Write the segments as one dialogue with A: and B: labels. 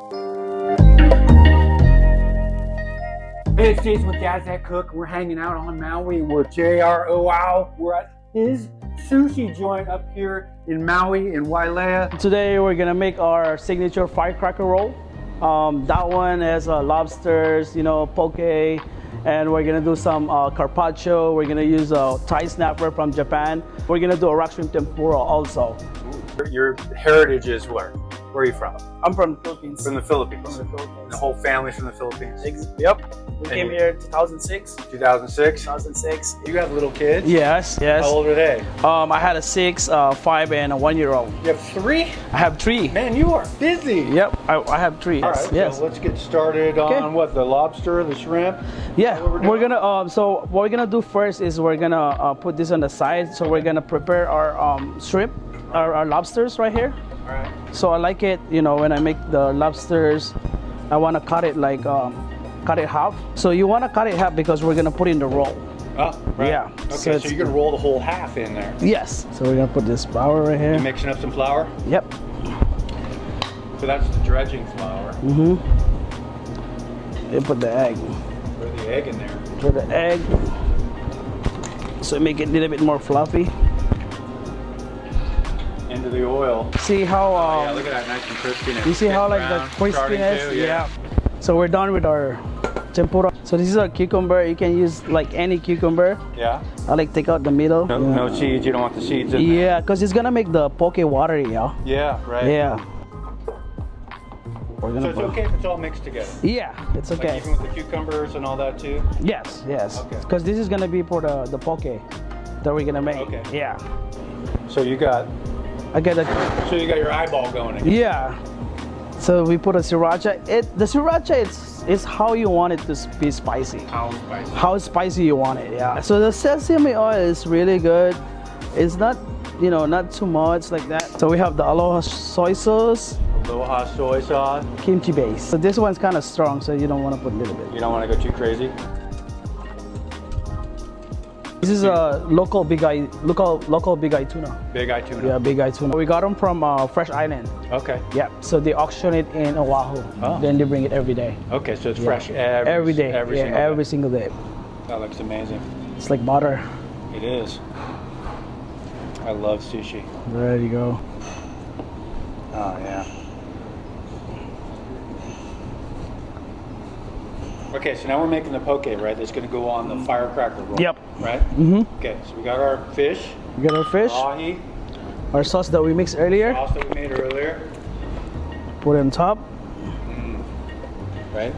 A: Hey, it's Jason with dadsthatcook. We're hanging out on Maui. We're JR Oao. We're at his sushi joint up here in Maui in Wailea.
B: Today we're gonna make our signature firecracker roll. That one has lobsters, poke, and we're gonna do some carpaccio. We're gonna use a Thai snapper from Japan. We're gonna do a rock shrimp tempura also.
A: Your heritage is where? Where are you from?
B: I'm from the Philippines.
A: From the Philippines.
B: From the Philippines.
A: The whole family's from the Philippines.
B: Yep. We came here in 2006.
A: 2006?
B: 2006.
A: You have little kids?
B: Yes.
A: How old are they?
B: I had a 6, 5, and a 1-year-old.
A: You have 3?
B: I have 3.
A: Man, you are busy.
B: Yep, I have 3.
A: All right,
B: yes.
A: so let's get started on what, the lobster, the shrimp?
B: Yeah, we're gonna. So what we're gonna do first is we're gonna put this on the side. So we're gonna prepare our shrimp, our lobsters right here.
A: All right.
B: So I like it, when I make the lobsters, I want to cut it like cut it half. So you want to cut it half because we're gonna put in the roll.
A: Oh, right.
B: Yeah.
A: Okay, so you're gonna roll the whole half in there.
B: Yes. So we're gonna put this flour right here.
A: You're mixing up some flour?
B: Yep.
A: So that's the dredging flour.
B: Mm-hmm. You put the egg.
A: Put the egg in there.
B: Put the egg. So make it a little bit more fluffy.
A: Into the oil.
B: See how?
A: Yeah, look at that, nice and crispiness.
B: You see how like the crispiness? Yeah. So we're done with our tempura. So this is a cucumber. You can use like any cucumber.
A: Yeah.
B: I like take out the middle.
A: No seeds. You don't want the seeds in there.
B: Yeah, because it's gonna make the poke watery, yeah.
A: Yeah, right.
B: Yeah.
A: So it's okay if it's all mixed together?
B: Yeah, it's okay.
A: Like even with the cucumbers and all that too?
B: Yes.
A: Okay.
B: Because this is gonna be for the poke that we're gonna make.
A: Okay.
B: Yeah.
A: So you got...
B: I get it.
A: So you got your eyeball going again.
B: Yeah. So we put a sriracha. The sriracha is how you want it to be spicy.
A: How spicy?
B: How spicy you want it, yeah. So the sesame oil is really good. It's not, not too much like that. So we have the aloha soy sauce.
A: Aloha soy sauce.
B: Kimchi base. So this one's kind of strong, so you don't want to put a little bit.
A: You don't want to go too crazy?
B: This is a local big eye tuna.
A: Big eye tuna.
B: Yeah, big eye tuna. We got them from Fresh Island.
A: Okay.
B: Yeah, so they auction it in Oahu.
A: Oh.
B: Then they bring it every day.
A: Okay, so it's fresh
B: Every day.
A: Every
B: single day.
A: That looks amazing.
B: It's like butter.
A: It is. I love sushi.
B: There you go.
A: Oh, yeah. Okay, so now we're making the poke, right? That's going to go on the firecracker roll.
B: Yep.
A: Right?
B: Mm-hmm.
A: Okay, so we got our fish.
B: We got our fish.
A: Ahi.
B: Our sauce that we mixed earlier.
A: Sauce that we made earlier.
B: Put it on top.
A: Right?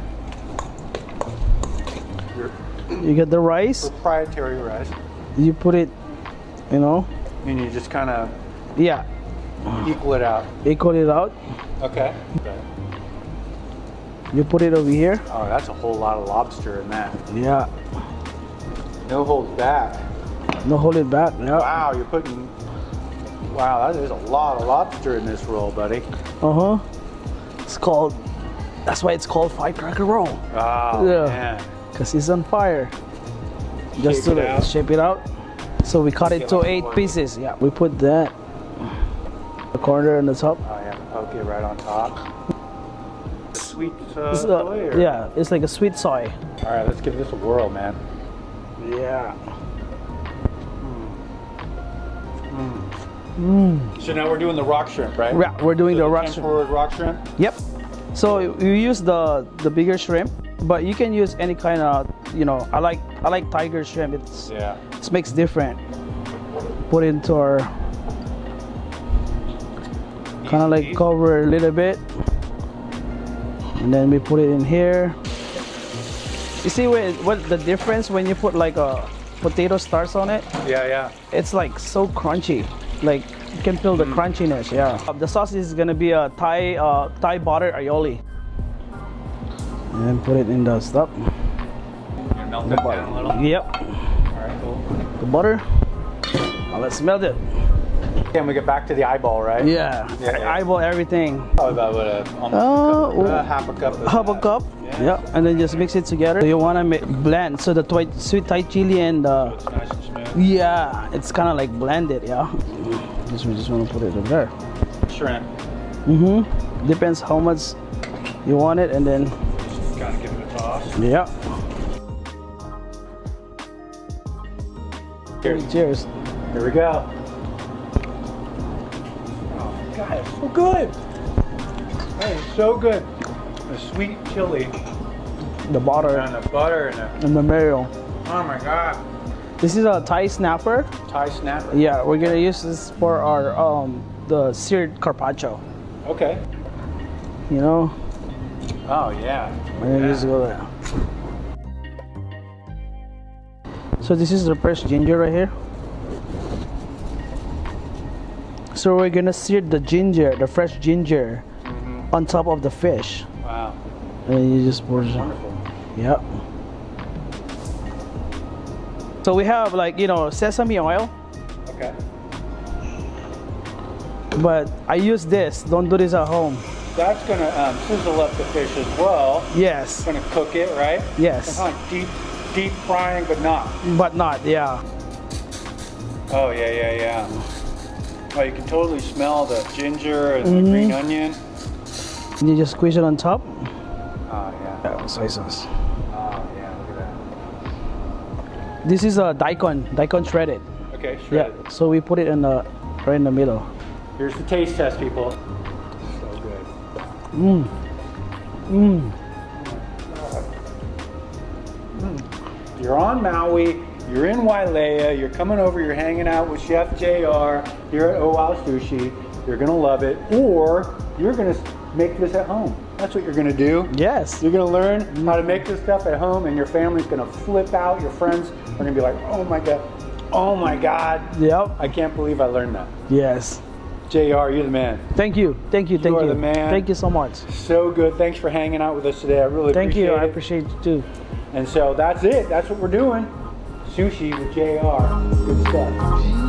B: You get the rice.
A: Proprietary rice.
B: You put it,
A: And you just kind of
B: yeah,
A: equal it out.
B: equal it out.
A: Okay.
B: You put it over here.
A: Oh, that's a whole lot of lobster in that.
B: Yeah.
A: No holds back.
B: No, hold it back. Yeah.
A: Wow, you're putting... Wow, that is a lot of lobster in this roll, buddy.
B: Uh-huh. That's why it's called firecracker roll.
A: Oh,
B: Yeah.
A: man.
B: Because it's on fire. Just
A: Shape it
B: to
A: out.
B: shape it out. So we cut it to 8 pieces. Yeah. We put that. The corner on the top.
A: Oh, yeah, poke it right on top. Sweet
B: It's,
A: soy, or-
B: yeah, it's like a sweet soy.
A: All right, let's give this a whirl, man.
B: Yeah.
A: So now we're doing the rock shrimp, right?
B: Yeah, we're doing the rock shrimp.
A: Tempura rock shrimp?
B: Yep. So you use the bigger shrimp, but you can use any kind of, I like tiger shrimp.
A: Yeah.
B: It makes different. Put it into our kind of like cover a little bit, and then we put it in here. You see what the difference when you put like a potato starch on it?
A: Yeah, yeah.
B: It's like so crunchy. Like you can feel the crunchiness. Yeah. The sauce is gonna be a Thai butter aioli. And put it in the stuff.
A: You're gonna melt that down a little?
B: Yep.
A: All right, cool.
B: The butter. Now let's melt it.
A: And we get back to the eyeball, right?
B: Yeah.
A: Yeah.
B: Eyeball everything.
A: Probably about almost half a cup. Of
B: Half a
A: that.
B: cup. Yeah. And then just mix it together. You wanna blend so the sweet Thai chili and
A: So it's nice and smooth.
B: yeah, it's kind of like blended. Yeah. We just want to put it over there.
A: Shrimp.
B: Mm-hmm. Depends how much You want it, and then
A: Just gotta give it a toss.
B: yeah.
A: Cheers.
B: Cheers.
A: Here we go. Oh, God, it's so good. That is so good. The sweet chili
B: The butter
A: and the butter
B: and the mayo.
A: oh my God.
B: This is a Thai snapper.
A: Thai snapper.
B: Yeah, we're gonna use this for our the seared carpaccio.
A: Okay.
B: You know,
A: Oh yeah.
B: we're gonna use it with it. So this is the fresh ginger right here. So we're gonna sear the ginger, the fresh ginger, on top of the fish,
A: Wow.
B: and then you just pour it.
A: Wonderful.
B: Yep. So we have, like, you know, sesame oil,
A: Okay.
B: but I use this. Don't do this at home.
A: That's gonna sizzle up the fish as well.
B: Yes.
A: It's gonna cook it, right? It's
B: Yes.
A: kind of like deep frying, but not.
B: But not, yeah.
A: Oh yeah. Oh, you can totally smell the ginger and the green onion.
B: You just squeeze it on top.
A: Oh yeah.
B: Yeah, soy sauce.
A: Oh yeah. Look at
B: This is a daikon shredded.
A: that. Okay,
B: Yeah.
A: shredded.
B: So we put it in the right in the middle.
A: Here's the taste test, people. So good. You're on Maui, you're in Wailea, you're coming over, you're hanging out with Chef JR here at OAO Sushi. You're gonna love it, or you're gonna make this at home. That's what you're gonna do.
B: Yes.
A: You're gonna learn how to make this stuff at home, and your family's gonna flip out. Your friends are gonna be like, oh my God,
B: Yep.
A: I can't believe I learned that.
B: Yes.
A: JR, you're the man.
B: Thank you. Thank you. Thank
A: are
B: you.
A: the man.
B: Thank you so much.
A: So good. Thanks for hanging out with us today. I really
B: Thank
A: appreciate
B: you.
A: it.
B: I appreciate you too.
A: And so that's it. That's what we're doing. Sushi with JR. Good stuff.